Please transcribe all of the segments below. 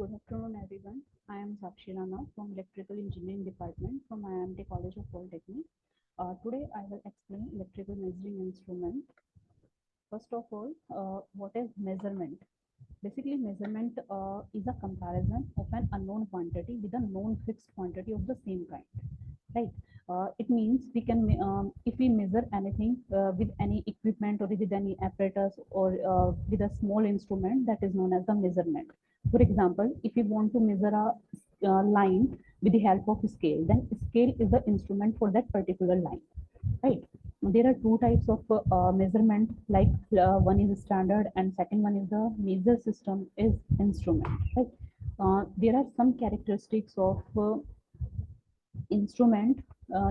Good afternoon, everyone. I am Sakshi Rana from Electrical Engineering Department from IMT College of Polytechnic. Today, I will explain electrical measuring instrument. First of all, what is measurement? Basically, measurement is a comparison of an unknown quantity with a known fixed quantity of the same kind, right? It means we can, if we measure anything with any equipment or with any apparatus or with a small instrument, that is known as the measurement. For example, if you want to measure a line with the help of scale, then scale is the instrument for that particular line, right? There are two types of measurement, like one is standard and second one is the measure system is instrument, right? There are some characteristics of instrument,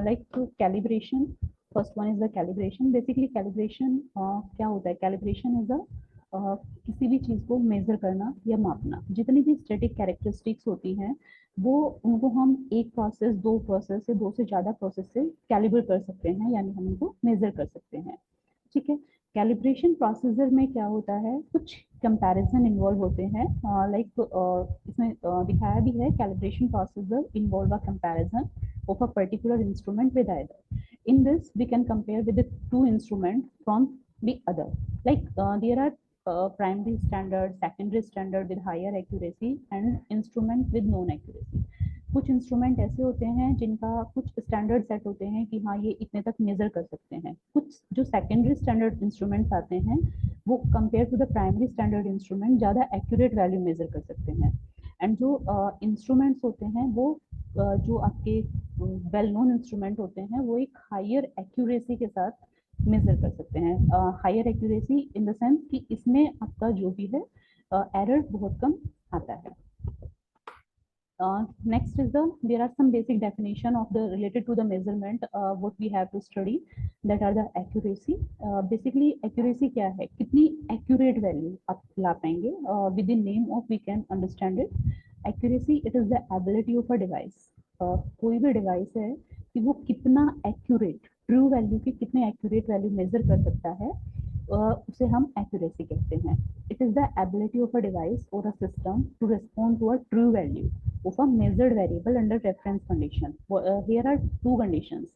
like calibration. First one is the calibration. Basically calibration क्या होता है? Calibration is a किसी भी चीज को major करना या मापना। जितनी भी स्टैटिक कैरेक्टरिस्टिक्स होती हैं वो उनको हम एक प्रोसेस, दो प्रोसेस से, दो से ज्यादा प्रोसेस से कैलिब्र कर सकते हैं, यानी हम उनको मेजर कर सकते हैं। ठीक है। कैलिब्रेशन प्रोसीजर में क्या होता है, कुछ कंपैरिजन इन्वॉल्व होते हैं, लाइक इसमें दिखाया भी है, calibration procedure involve a comparison of a particular instrument with either. In this, we can compare with the two instruments from the other. Like there are primary standard, secondary standard with higher accuracy and instrument with known accuracy. कुछ instrument ऐसे होते हैं जिनका कुछ standard set होते हैं कि हाँ ये इतने तक मेजर कर सकते हैं। कुछ जो सेकेंडरी स्टैंडर्ड इंस्ट्रूमेंट्स आते हैं वो compare to the primary standard instrument ज़्यादा एक्यूरेट वैल्यू मेजर कर सकते हैं। एंड जो इंस्ट्रूमेंट्स होते हैं वो जो आपके वेल नोन इंस्ट्रूमेंट होते हैं वो एक हायर एक्यूरेसी के साथ मेजर कर सकते हैं। Higher accuracy in the sense कि इसमें आपका जो भी है एरर बहुत कम आता है। Next is there are some basic definition of the related to the measurement what we have to study, that are the accuracy. Basically accuracy क्या है, कितनी accurate value आप ला पाएंगे, with the name of we can understand it. Accuracy, it is the ability of a device. कोई भी device है कि वो कितना accurate, ट्रू वैल्यू की कितने accurate वैल्यू मेजर कर सकता है, उसे हम accuracy कहते हैं। It is the ability of a device or a system to respond to a true value of a measured variable under reference condition. Here are two conditions: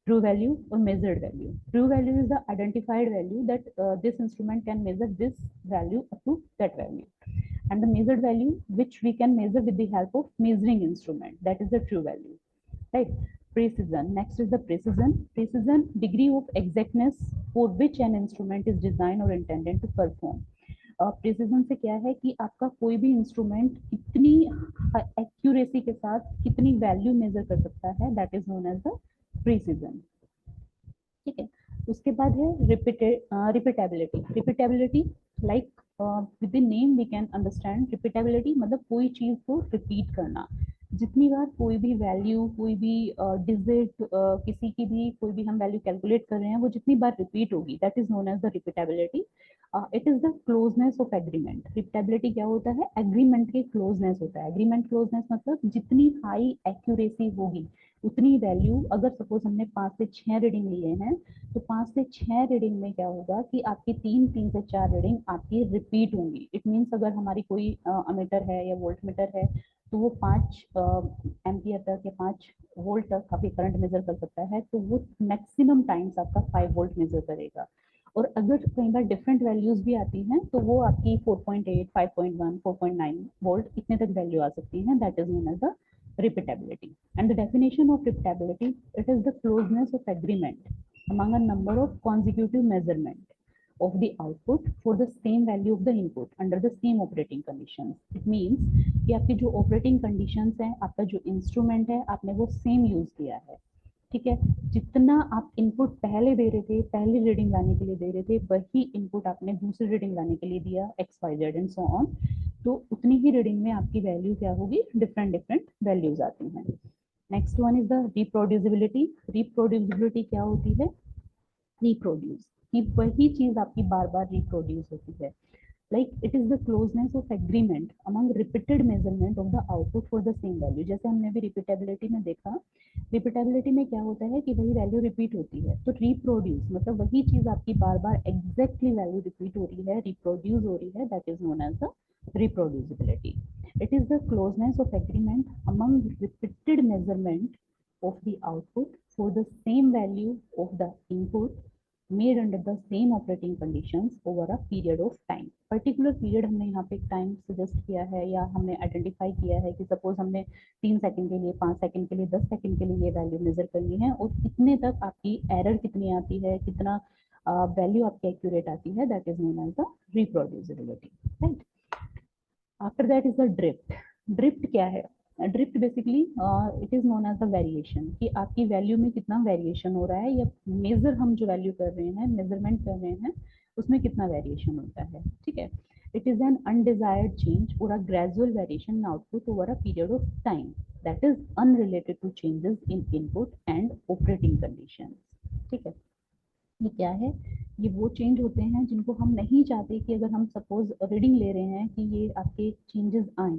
true value or measured value. True value is the identified value that this instrument can measure this value up to that value, and the measured value which we can measure with the help of measuring instrument, that is the true value, right? Precision. Next is the precision. Precision, degree of exactness for which an instrument is designed or intended to perform. Precision से क्या है कि आपका कोई भी instrument कितनी accuracy के साथ कितनी वैल्यू मेजर कर सकता है, that is known as the precision. ठीक है। उसके बाद है repeatability. Repeatability like with the name we can understand repeatability, मतलब कोई चीज को रिपीट करना। जितनी बार कोई भी वैल्यू, कोई भी डिजिट, किसी की भी कोई भी हम वैल्यू कैलकुलेट कर रहे हैं वो जितनी बार रिपीट होगी, that is known as the repeatability. It is the closeness of agreement. Repeatability क्या होता है, एग्रीमेंट के क्लोजनेस होता है। एग्रीमेंट क्लोजनेस मतलब जितनी हाई एक्यूरेसी होगी उतनी वैल्यू, अगर सपोज हमने 5 से 6 रीडिंग लिए हैं तो 5 से 6 रीडिंग में क्या होगा कि आपकी 3 से 4 रीडिंग आपकी रिपीट होंगी। इट मीन्स अगर हमारी कोई अमीटर है या वोल्ट मीटर है तो वो 5 एम्पियर तक या 5 वोल्ट तक आपकी करंट मेजर कर सकता है, तो वो मैक्सिमम टाइम्स आपका 5 वोल्ट मेजर करेगा। और अगर कई बार डिफरेंट वैल्यूज भी आती हैं तो वो आपकी 4.8, 5.1, 4.9 वोल्ट इतने तक वैल्यू आ सकती हैं, that is known as the repeatability. And the definition of repeatability, it is the closeness of agreement among a number of consecutive measurement of the output for the same value of the input under the same operating conditions. It means कि आपकी जो operating conditions हैं, आपका जो instrument है, आपने वो same use किया है। ठीक है। जितना आप इनपुट पहले दे रहे थे, पहली रीडिंग लाने के लिए दे रहे थे, वही इनपुट आपने दूसरी रीडिंग लाने के लिए दिया, X Y Z and so on, तो उतनी ही रीडिंग में आपकी वैल्यू क्या होगी, डिफरेंट डिफरेंट वैल्यूज आती हैं। Next one is the reproducibility. Reproducibility क्या होती है, रिप्रोड्यूस, कि वही चीज आपकी बार बार रिप्रोड्यूस होती है। like it is the closeness of agreement among repeated measurement of the output for the same value। जैसे हमने भी रिपीटेबिलिटी में देखा, रिपीटेबिलिटी में क्या होता है कि वही वैल्यू रिपीट होती है, तो रिप्रोड्यूस मतलब वही चीज आपकी बार बार एग्जैक्टली वैल्यू रिपीट हो रही है, रिप्रोड्यूस हो रही है, that is known as the reproducibility. It is the closeness of agreement among repeated measurement of the output for the same value of the input made under the same operating conditions over a period of time. Particular period हमने यहाँ पे time suggest किया है या हमने identify किया है कि सपोज हमने 3 सेकंड के लिए, 5 सेकंड के लिए, 10 सेकंड के लिए ये वैल्यू मेजर करनी है और कितने तक आपकी एरर कितनी आती है, कितना वैल्यू आपकी एक्यूरेट आती है, that is known as the reproducibility, right. After that is the drift. Drift क्या है? Drift basically it is known as the variation, कि आपकी वैल्यू में कितना वेरिएशन हो रहा है या मेजर हम जो वैल्यू कर रहे हैं, मेजरमेंट कर रहे हैं, उसमें कितना वेरिएशन होता है, ठीक है। It is an undesired change और a gradual variation in output over a period of time that is unrelated to changes in input and operating condition, ठीक है। ये क्या है? ये वो चेंज होते हैं जिनको हम नहीं चाहते कि अगर हम सपोज रीडिंग ले रहे हैं कि ये आपके चेंजेस आए,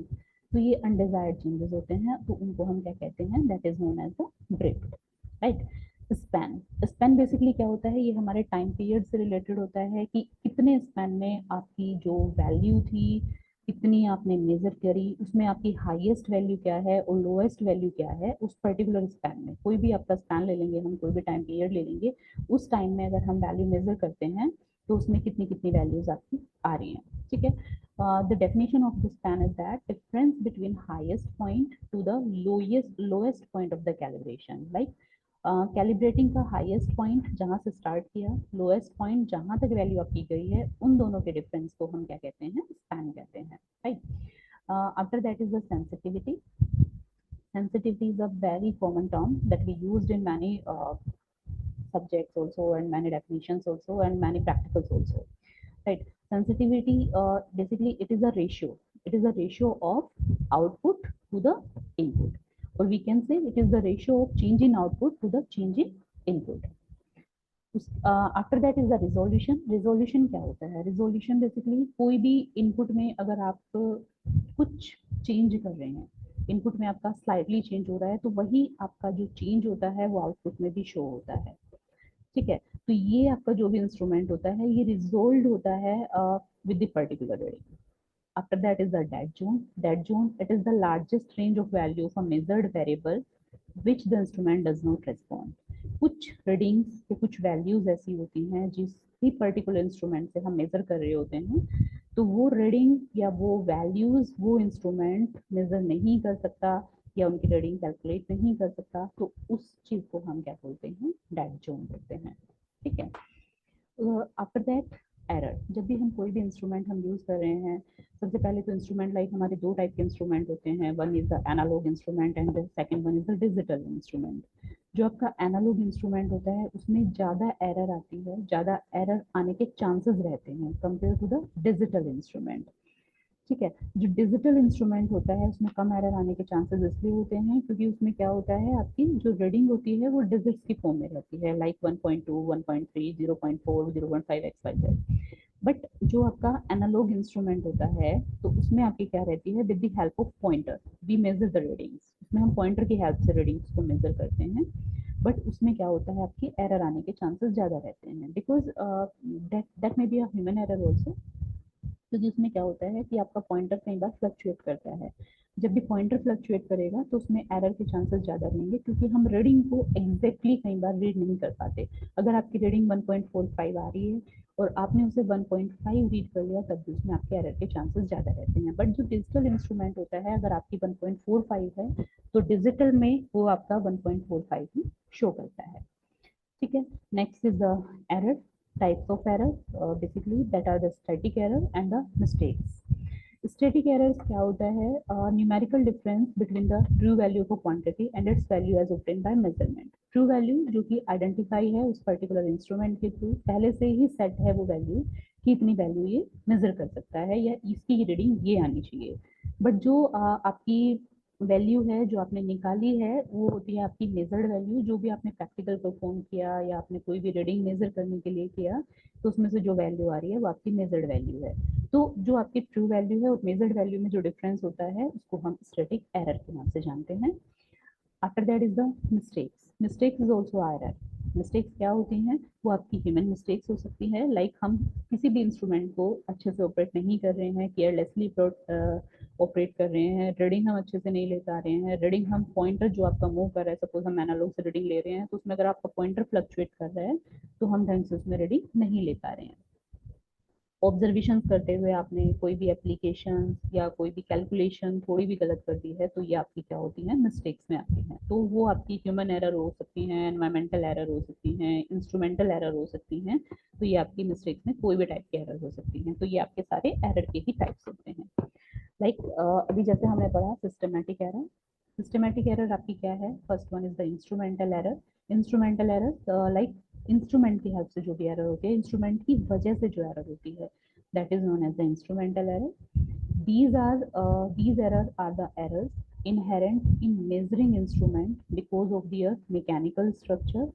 तो ये अनडिजायर्ड चेंजेस होते हैं, तो उनको हम क्या कहते हैं? That is known as the drift, right. Span. Span basically क्या होता है? ये हमारे टाइम पीरियड से रिलेटेड होता है कि कितने स्पैन में आपकी जो वैल्यू थी, कितनी आपने मेजर करी, उसमें आपकी हाईएस्ट वैल्यू क्या है और लोएस्ट वैल्यू क्या है उस पर्टिकुलर स्पैन में। कोई भी आपका स्पैन ले लेंगे हम, कोई भी टाइम पीरियड ले लेंगे, उस टाइम में अगर हम वैल्यू मेजर करते हैं तो उसमें कितनी कितनी वैल्यूज आपकी आ रही हैं, ठीक है। The definition of the span is that difference between highest point to the lowest point of the calibration, like calibrating का हाईएस्ट पॉइंट जहाँ से स्टार्ट किया, लोएस्ट पॉइंट जहाँ तक वैल्यू आपकी गई है, उन दोनों के डिफरेंस को हम क्या कहते हैं? स्पैन कहते हैं, right. After that is the sensitivity. Sensitivity is a very common term that we used in many subjects also, and many definitions also, and many practicals also, right? Sensitivity, basically it is a ratio. It is a ratio of output to the input, or we can say it is the ratio of change in output to the change in input. After that is the resolution. Resolution क्या होता है? Resolution basically कोई भी input में अगर आप कुछ change कर रहे हैं, इनपुट में आपका स्लाइटली चेंज हो रहा है, तो वही आपका जो चेंज होता है वो आउटपुट में भी शो होता है, ठीक है। तो ये आपका जो भी इंस्ट्रूमेंट होता है ये रिजोल्व होता है with the particular reading. After that is the dead zone. Dead zone, it is the largest range of value of a measured variable which the instrument does not respond. कुछ readings या कुछ values ऐसी होती हैं जिस भी particular instrument से हम मेजर कर रहे होते हैं, तो वो रीडिंग या वो वैल्यूज वो इंस्ट्रूमेंट मेजर नहीं कर सकता या उनकी रीडिंग कैलकुलेट नहीं कर सकता, तो उस चीज को हम क्या बोलते हैं? डेड जोन बोलते हैं, ठीक है। After that error. जब भी हम कोई भी इंस्ट्रूमेंट हम यूज कर रहे हैं, सबसे पहले तो इंस्ट्रूमेंट लाइक हमारे दो टाइप के इंस्ट्रूमेंट होते हैं, one is the analogue instrument and second one is the digital instrument. जो आपका एनालॉग इंस्ट्रूमेंट होता है उसमें ज़्यादा एरर आती है, ज़्यादा एरर आने के चांसेस रहते हैं compare to the digital instrument, ठीक है। जो डिजिटल इंस्ट्रूमेंट होता है उसमें कम एरर आने के चांसेस इसलिए होते हैं क्योंकि उसमें क्या होता है, आपकी जो रीडिंग होती है वो डिजिट्स की फॉर्म में रहती है, लाइक 1.2, 1.3, 0.4, 0.5 XYZ। बट जो आपका एनालॉग इंस्ट्रूमेंट होता है तो उसमें आपकी क्या रहती है? With the help of pointer we measure the readings. उसमें हम पॉइंटर की हेल्प से रीडिंग्स को मेजर करते हैं, बट उसमें क्या होता है, आपकी एरर आने के चांसेस ज़्यादा रहते हैं, because that may be a human error also. क्योंकि उसमें क्या होता है कि आपका पॉइंटर कई बार फ्लक्चुएट करता है। जब भी पॉइंटर फ्लक्चुएट करेगा तो उसमें एरर के चांसेस ज़्यादा रहेंगे, क्योंकि हम रीडिंग को एग्जैक्टली कई बार रीड नहीं कर पाते। अगर आपकी रीडिंग 1.45 आ रही है और आपने उसे 1.5 रीड कर लिया, तब भी उसमें आपके एरर के चांसेस ज़्यादा रहते हैं। बट जो डिजिटल इंस्ट्रूमेंट होता है, अगर आपकी 1.45 है तो डिजिटल में वो आपका 1.45 ही शो करता है, ठीक है। Next is the error. types of error, basically that are the static error and the mistakes. Static errors क्या होता है? Numerical difference between the true value of a quantity and its value as obtained by measurement. True value जो कि identify है उस particular instrument के through, पहले से ही set है वो value कि इतनी value ये measure कर सकता है या इसकी reading ये आनी चाहिए। बट जो आपकी वैल्यू है जो आपने निकाली है वो होती है आपकी मेजर्ड वैल्यू। जो भी आपने प्रैक्टिकल परफॉर्म किया या आपने कोई भी रीडिंग मेजर करने के लिए किया, तो उसमें से जो वैल्यू आ रही है वो आपकी मेजर्ड वैल्यू है। तो जो आपकी ट्रू वैल्यू है और मेजर्ड वैल्यू में जो डिफरेंस होता है उसको हम स्टैटिक एरर के नाम से जानते हैं। After that is the mistakes. Mistakes is also error. Mistakes क्या होती हैं? वो आपकी ह्यूमन मिस्टेक्स हो सकती है, लाइक हम किसी भी इंस्ट्रूमेंट को अच्छे से ऑपरेट नहीं कर रहे हैं, केयरलेसली ऑपरेट कर रहे हैं, रीडिंग हम अच्छे से नहीं ले पा रहे हैं, रीडिंग हम पॉइंटर जो आपका मूव कर रहा है, सपोज हम एनालॉग से रीडिंग ले रहे हैं तो उसमें अगर आपका पॉइंटर फ्लक्चुएट कर रहा है तो हम ढंग से उसमें रीडिंग नहीं ले पा रहे हैं। ऑब्जर्वेशन करते हुए आपने कोई भी एप्लीकेशन या कोई भी कैलकुलेशन थोड़ी भी गलत कर दी है तो ये आपकी क्या होती है, मिस्टेक्स में आती हैं। तो वो आपकी ह्यूमन एरर हो सकती हैं, एनवायरमेंटल एरर हो सकती हैं, इंस्ट्रूमेंटल एरर हो सकती हैं। तो ये आपकी मिस्टेक्स में कोई भी टाइप की एरर हो सकती हैं। तो ये आपके सारे एरर के ही टाइप्स होते हैं। लाइक अभी जैसे हमने पढ़ा सिस्टमेटिक एरर। सिस्टमेटिक एरर आपकी क्या है, first one is the instrumental error. Instrumental error like instrument की हेल्प से जो भी एरर होती है, इंस्ट्रूमेंट की वजह से जो एरर होती है, that is known as the instrumental error. These errors are the errors inherent in measuring instrument because of their mechanical structure,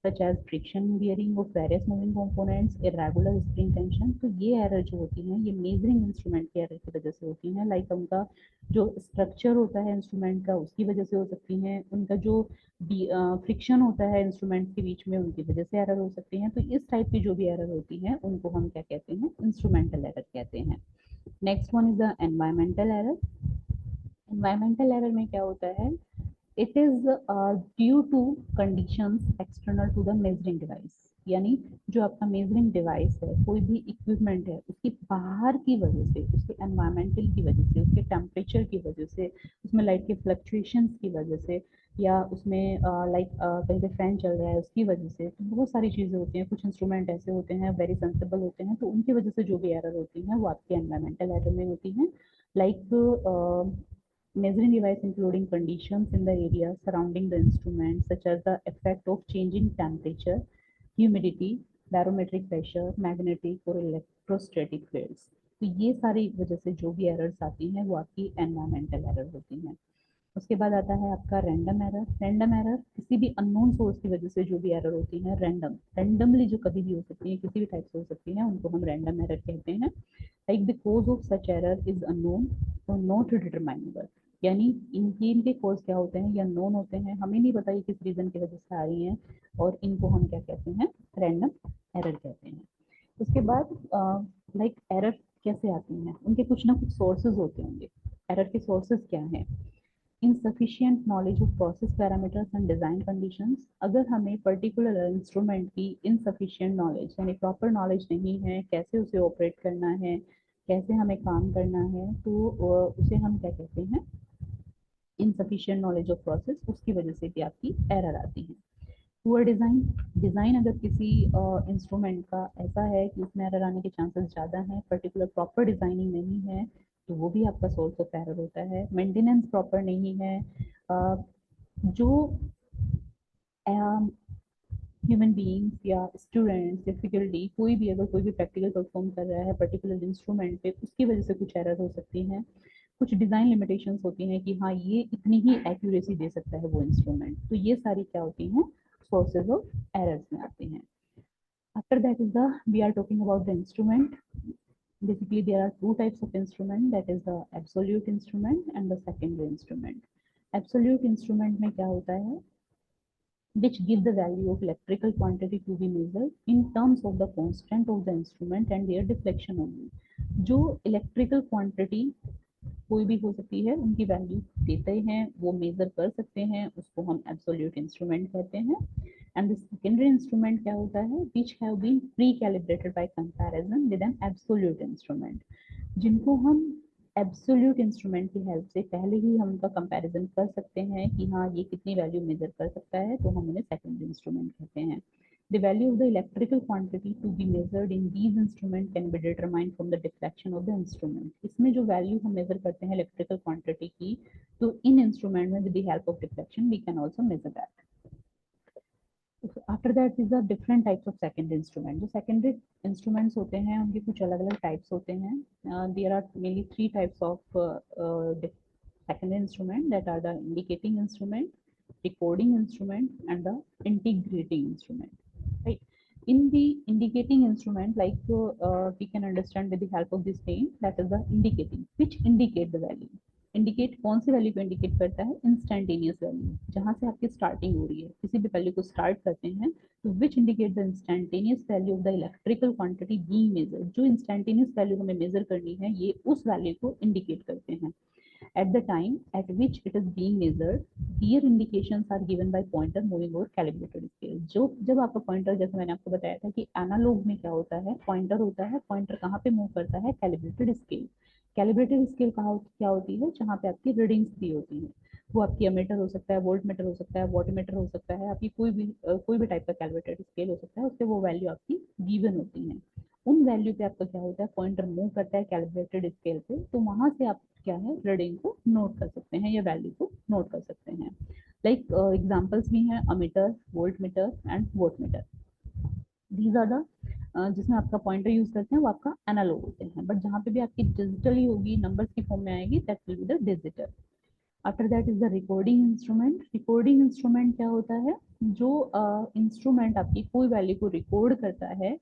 such as friction bearing of various moving components, irregular spring tension। तो ये error जो होती हैं ये measuring instrument के error की वजह से होती हैं। लाइक उनका जो स्ट्रक्चर होता है इंस्ट्रूमेंट का उसकी वजह से हो सकती हैं, उनका जो फ्रिक्शन होता है इंस्ट्रूमेंट के बीच में उनकी वजह से एरर हो सकती हैं। तो इस टाइप की जो भी एरर होती हैं उनको हम क्या कहते हैं, इंस्ट्रूमेंटल एरर कहते हैं। Next one is the environmental error. Environmental error में क्या होता है, it is due to conditions external to the measuring device. यानी जो आपका मेजरिंग डिवाइस है, कोई भी इक्विपमेंट है, उसकी बाहर की वजह से, उसके एनवायरमेंटल की वजह से, उसके टेम्परेचर की वजह से, उसमें लाइट के फ्लक्चुएशंस की वजह से, या उसमें लाइक कहीं पे फैन चल रहा है उसकी वजह से, तो बहुत सारी चीज़ें होती हैं। कुछ इंस्ट्रूमेंट ऐसे होते हैं वेरी सेंसिबल होते हैं, तो उनकी वजह से जो भी एरर होती हैं वो आपके एनवायरमेंटल एरर में होती हैं। Like measuring device including conditions in the area surrounding the instrument, such as the effect of changing temperature, humidity, barometric pressure, magnetic or electrostatic fields। तो ये सारी वजह से जो भी एरर्स आती हैं वो आपकी एनवायरमेंटल एरर होती हैं। उसके बाद आता है आपका रैंडम एरर। रैंडम एरर किसी भी अननोन सोर्स की वजह से जो भी एरर होती है, रैंडमली जो कभी भी हो सकती है, किसी भी टाइप से हो सकती है, उनको हम रैंडम एरर कहते हैं। Like the cause of such error is unknown और नॉट डिटरमाइनेबल। यानी इनके कॉज क्या होते हैं या नोन होते हैं, हमें नहीं पता ये किस रीजन की वजह से आ रही हैं, और इनको हम क्या कहते हैं, रैंडम एरर कहते हैं। उसके बाद लाइक एरर कैसे आती हैं, उनके कुछ ना कुछ सोर्सेज होते होंगे। एरर के सोर्सेज क्या हैं, insufficient knowledge of process parameters and design conditions। अगर हमें पर्टिकुलर इंस्ट्रूमेंट की insufficient knowledge यानी प्रॉपर नॉलेज नहीं है कैसे उसे ऑपरेट करना है, कैसे हमें काम करना है, तो उसे हम क्या कहते हैं, insufficient knowledge of process, उसकी वजह से भी आपकी एरर आती है। Poor design. डिज़ाइन अगर किसी इंस्ट्रूमेंट का ऐसा है कि उसमें एरर आने के चांसेस ज़्यादा हैं, पर्टिकुलर प्रॉपर डिज़ाइनिंग नहीं है, तो वो भी आपका सोर्स ऑफ एरर होता है। मेंटेनेंस प्रॉपर नहीं है, जो ह्यूमन बीइंग्स या स्टूडेंट्स या फैकल्टी कोई भी अगर कोई भी प्रैक्टिकल परफॉर्म कर रहा है पर्टिकुलर इंस्ट्रूमेंट पे, उसकी वजह से कुछ एरर हो सकती हैं। कुछ डिज़ाइन लिमिटेशंस होती हैं कि हाँ ये इतनी ही एक्यूरेसी दे सकता है वो इंस्ट्रूमेंट। तो ये सारी क्या होती हैं, सोर्सेज ऑफ एरर्स में आते हैं। After that is the we are talking about the instrument. Basically, there are two types of instrument, that is the absolute instrument and the secondary instrument. Absolute instrument में क्या होता है, which give the value of electrical quantity to be measured in terms of the constant of the instrument and their deflection only। जो electrical quantity कोई भी हो सकती है उनकी वैल्यू देते हैं, वो मेजर कर सकते हैं, उसको हम एब्सोल्यूट इंस्ट्रूमेंट कहते हैं। एंड द सेकेंडरी इंस्ट्रूमेंट क्या होता है, which have been pre calibrated by comparison with an absolute instrument. जिनको हम एब्सोल्यूट इंस्ट्रूमेंट की हेल्प से पहले ही हम उनका कंपैरिजन कर सकते हैं कि हाँ ये कितनी वैल्यू मेजर कर सकता है, तो हम उन्हें सेकेंडरी इंस्ट्रूमेंट कहते हैं। The value of the electrical quantity to be measured in these instruments can be determined from the deflection of the instrument। इसमें जो वैल्यू हम मेजर करते हैं इलेक्ट्रिकल क्वांटिटी की, तो इन इंस्ट्रूमेंट में with the help of deflection we can also measure that. After that is the different types of secondary instrument. जो सेकेंडरी इंस्ट्रूमेंट्स होते हैं उनके कुछ अलग अलग टाइप्स होते हैं। There are mainly three types of secondary instrument, that are the indicating instrument, recording instrument and the integrating instrument, right? In the indicating instrument, like we can understand with the help of this name, that is the indicating, which indicate the value। Indicate कौन सी value को indicate करता है, instantaneous value, जहां से आपकी starting हो रही है, किसी भी वैल्यू को स्टार्ट करते हैं तो which indicate the instantaneous value of the electrical quantity being measure. जो इंस्टेंटेनियस वैल्यू हमें मेजर करनी है ये उस वैल्यू को इंडिकेट करते हैं। At the time at which it is being measured, clear indications are given by pointer moving over calibrated scale. जो जब आपका पॉइंटर, जैसे मैंने आपको बताया था कि एनालॉग में क्या होता है, पॉइंटर होता है, पॉइंटर कहाँ पे मूव करता है, कैलिब्रेटेड स्केल। कैलिब्रेटेड स्केल कहाँ क्या होती है, जहाँ पे आपकी रीडिंग्स दी होती हैं। वो आपकी एमीटर हो सकता है, वोल्ट मीटर हो सकता है, वॉट मीटर हो सकता है, आपकी कोई भी टाइप का कैलिब्रेटेड स्केल हो सकता है, उससे वो वैल्यू आपकी गिवन होती है। उन वैल्यू पे आपका क्या होता है, पॉइंटर मूव करता है कैलिब्रेटेड स्केल पे, तो वहां से आप क्या है, रीडिंग को नोट कर सकते हैं या वैल्यू को नोट कर सकते हैं। लाइक एग्जांपल्स भी हैं, ammeter, volt meter and watt meter. These are the जिसमें आपका पॉइंटर यूज करते हैं वो आपका एनालॉग होते हैं, बट जहाँ पे भी आपकी डिजिटली होगी, नंबर्स की फॉर्म में आएगी, that will be the digital. After that is the recording instrument. Recording instrument क्या होता है, जो इंस्ट्रूमेंट आपकी कोई वैल्यू को रिकॉर्ड करता है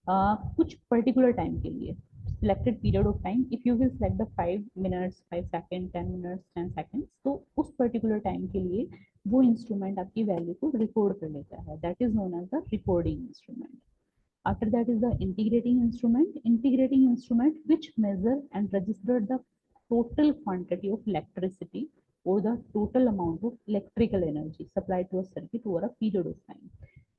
कुछ पर्टिकुलर टाइम के लिए, selected period of time. If you will select the 5 minutes, 5 seconds, 10 minutes, 10 seconds, तो उस पर्टिकुलर टाइम के लिए वो इंस्ट्रूमेंट आपकी वैल्यू को रिकॉर्ड कर लेता है, that is known as the recording instrument. After that is the integrating instrument. Integrating instrument which measure and register the total quantity of electricity or the total amount of electrical energy supplied to a circuit over a period of time.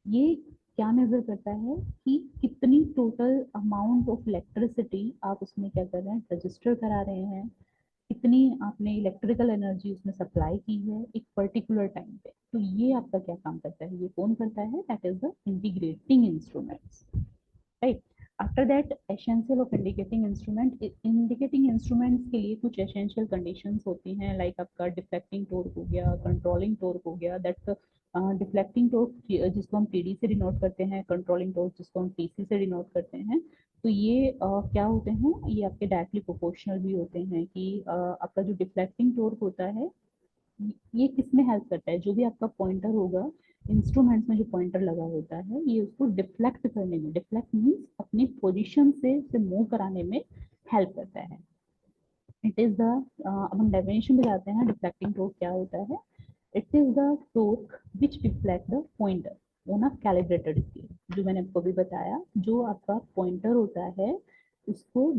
ये क्या major करता है कि कितनी total amount of electricity आप उसमें क्या कर रहे हैं, रजिस्टर करा रहे हैं, कितनी आपने इलेक्ट्रिकल एनर्जी उसमें सप्लाई की है एक पर्टिकुलर टाइम पे। तो ये आपका क्या काम करता है, ये कौन करता है, that is the integrating instruments, right. After that essential of indicating instrument. Indicating instruments के लिए कुछ एसेंशियल कंडीशंस होती हैं, लाइक आपका डिफ्लेक्टिंग टॉर्क हो गया, कंट्रोलिंग टॉर्क हो गया। दैट डिफ्लेक्टिंग टॉर्क जिसको हम टीडी से डिनोट करते हैं, कंट्रोलिंग टॉर्क जिसको हम टीसी से डिनोट करते हैं। तो ये क्या होते हैं, ये आपके डायरेक्टली प्रोपोर्शनल भी होते हैं कि आपका जो डिफ्लेक्टिंग टॉर्क होता है ये किस में हेल्प करता है, जो भी आपका पॉइंटर होगा, इंस्ट्रूमेंट्स में जो पॉइंटर लगा होता है, ये उसको डिफ्लेक्ट करने में, डिफ्लेक्ट मीन्स अपनी पोजीशन से मूव कराने में हेल्प करता है। इट इज द, अब हम डेफिनेशन में जाते हैं, डिफ्लेक्टिंग टॉर्क क्या होता है। It is the torque which deflect the pointer on a calibrated scale. जो मैंने आपको भी बताया, जो आपका पॉइंटर होता है उसको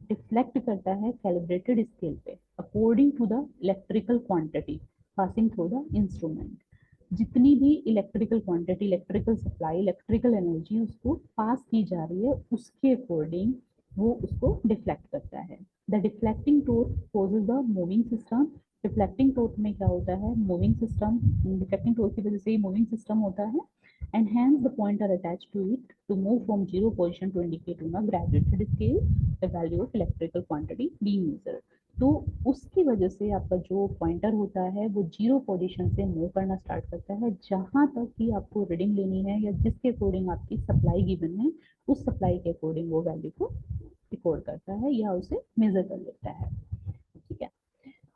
डिफ्लेक्ट करता है कैलिब्रेटेड स्केल पे according to the electrical quantity passing through the instrument. जितनी भी electrical quantity, electrical supply, electrical energy उसको पास की जा रही है, उसके अकॉर्डिंग वो उसको डिफ्लेक्ट करता है। The deflecting torque causes the moving system. Deflecting torque में क्या होता है, मूविंग सिस्टम, डिफ्लेक्टिंग टॉर्क की वजह से ही मूविंग सिस्टम होता है। And hence the pointer attach to it to move from zero position to indicate on a graduated scale the value of electrical quantity being measured. तो उसकी वजह से आपका जो पॉइंटर होता है वो जीरो पोजीशन से मूव करना स्टार्ट करता है, जहां तक कि आपको रीडिंग लेनी है या जिसके अकॉर्डिंग आपकी सप्लाई गिवन है, उस सप्लाई के अकॉर्डिंग वो वैल्यू को रिकॉर्ड करता है या उसे मेजर कर लेता है, ठीक है।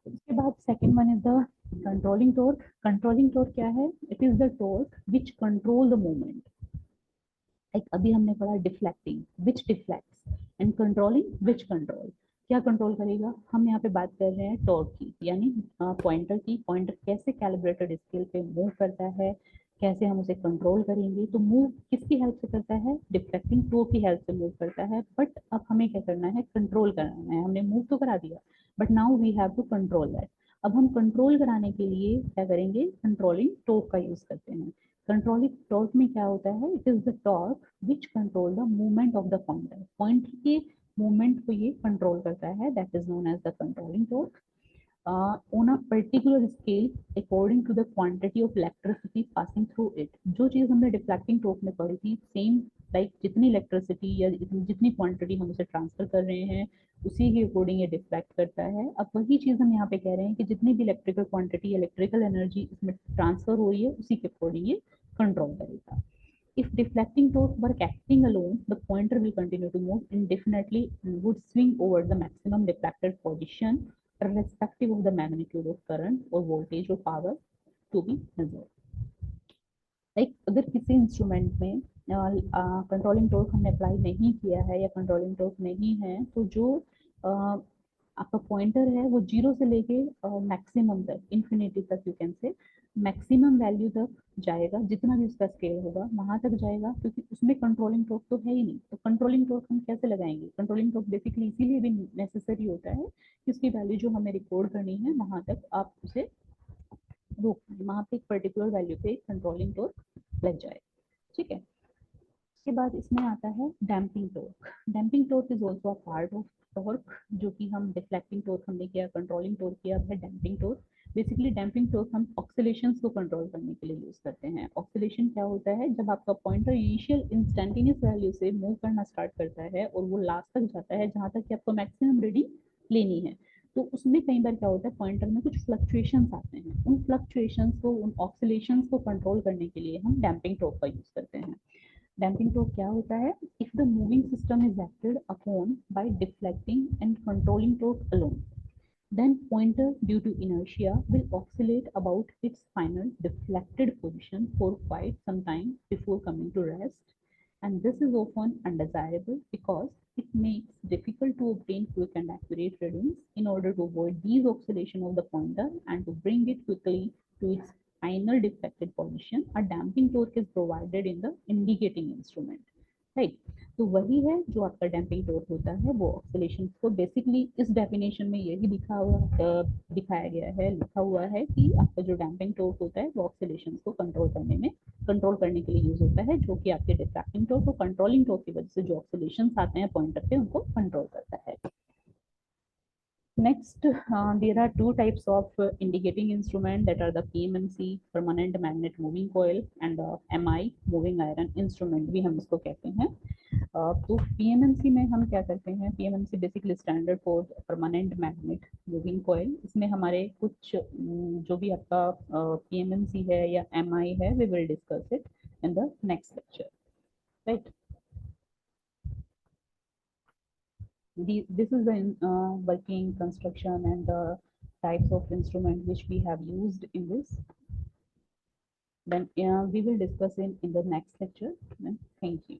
उसके बाद second one is the controlling torque. Controlling torque क्या है, it is the torque which control the movement. Like अभी हमने पढ़ा deflecting which deflects and controlling which control. क्या कंट्रोल करेगा, हम यहाँ पे बात कर रहे हैं टॉर्क की, यानी पॉइंटर की। पॉइंटर कैसे कैलिब्रेटेड स्केल पे मूव करता है, कैसे हम उसे कंट्रोल करेंगे। तो मूव किसकी हेल्प से करता है, डिफ्लेक्टिंग टॉर्क की हेल्प से मूव करता है। बट अब हमें क्या करना है, कंट्रोल कराना है। हमने मूव तो करा दिया, but now we have to control that. अब हम कंट्रोल कराने के लिए क्या करेंगे, कंट्रोलिंग टॉर्क का यूज करते हैं। कंट्रोलिंग टॉर्क में क्या होता है, it is the torque which control the movement of the pointer. Pointer के मूवमेंट को ये कंट्रोल करता है, that is known as the controlling torque on a particular scale according to the quantity of electricity passing through it। जो चीज हमने deflecting torque में पढ़ी थी, सेम लाइक जितनी इलेक्ट्रिसिटी या जितनी क्वांटिटी हम उसे ट्रांसफर कर रहे हैं उसी के अकॉर्डिंग ये डिफ्लेक्ट करता है। अब वही चीज हम यहाँ पे कह रहे हैं कि जितनी भी इलेक्ट्रिकल क्वांटिटी, इलेक्ट्रिकल एनर्जी इसमें ट्रांसफर हो रही है, उसी के अकॉर्डिंग ये कंट्रोल करेगा। If deflecting torque were acting alone, the pointer will continue to move indefinitely and would swing over the maximum deflected position irrespective of the magnitude of current or voltage or power to be measured। Like अगर किसी instrument में controlling torque हमने apply नहीं किया है या controlling torque नहीं है, तो जो आपका पॉइंटर है वो जीरो से लेके मैक्सिमम तक, इन्फिनिटी तक, you can say maximum value तक जाएगा, जितना भी उसका स्केल होगा वहां तक जाएगा, क्योंकि उसमें कंट्रोलिंग टॉर्क तो है ही नहीं। तो कंट्रोलिंग टॉर्क हम कैसे लगाएंगे, कंट्रोलिंग टॉर्क बेसिकली इसीलिए भी नेसेसरी होता है किसकी वैल्यू जो हमें रिकॉर्ड करनी है वहां तक आप उसे रोक पाए, वहां पे एक पर्टिकुलर वैल्यू पे कंट्रोलिंग टॉर्क लग जाए। ठीक है, उसके बाद इसमें आता है damping torque. Damping torque is also a part of torque, जो कि हम डिफ्लेक्टिंग टॉर्क हमने किया, कंट्रोलिंग टॉर्क किया, अब है damping torque. Basically damping torque हम ऑक्सीलेशंस को कंट्रोल करने के लिए यूज करते हैं। ऑक्सीलेशन क्या होता है, जब आपका पॉइंटर इनिशियल इंस्टेंटेनियस वैल्यू से मूव करना स्टार्ट करता है और वो लास्ट तक जाता है जहां तक कि आपको मैक्सिमम रीडिंग लेनी है, तो उसमें कई बार क्या होता है, पॉइंटर में कुछ फ्लक्चुएशंस आते हैं। उन फ्लक्चुएशंस को, उन ऑक्सीलेशंस को कंट्रोल करने के लिए हम डैम्पिंग टॉर्क का यूज करते हैं। डैम्पिंग टॉर्क क्या होता है, if the moving system is acted upon bye deflecting and controlling torque alone, then pointer due to inertia will oscillate about its final deflected position for quite some time before coming to rest, and this is often undesirable because it makes difficult to obtain quick and accurate readings. In order to avoid these oscillation of the pointer and to bring it quickly to its final deflected position, a damping torque is provided in the indicating instrument, right? तो वही है जो आपका damping torque होता है, वो oscillation को basically इस डेफिनेशन में यही दिखाया गया है, लिखा हुआ है कि आपका जो डैम्पिंग टॉर्क होता है वो ऑक्सीलेशन को कंट्रोल करने के लिए यूज होता है, जो कि आपके डिफ्रैक्टिंग टॉर्क और कंट्रोलिंग टॉर्क की वजह से जो ऑक्सीलेशन आते हैं पॉइंटर पे उनको कंट्रोल करता है। Next, there are two types of indicating instrument, that are the PMMC, permanent magnet moving coil, and the MI, moving iron instrument भी हम इसको कहते हैं। तो PMMC में हम क्या करते हैं, PMMC basically standard for permanent magnet moving coil. इसमें हमारे कुछ जो भी आपका PMMC है या MI है, we will discuss it in the next lecture, right. This is the working construction and the types of instrument which we have used in this. Then we will discuss in the next lecture. Then thank you.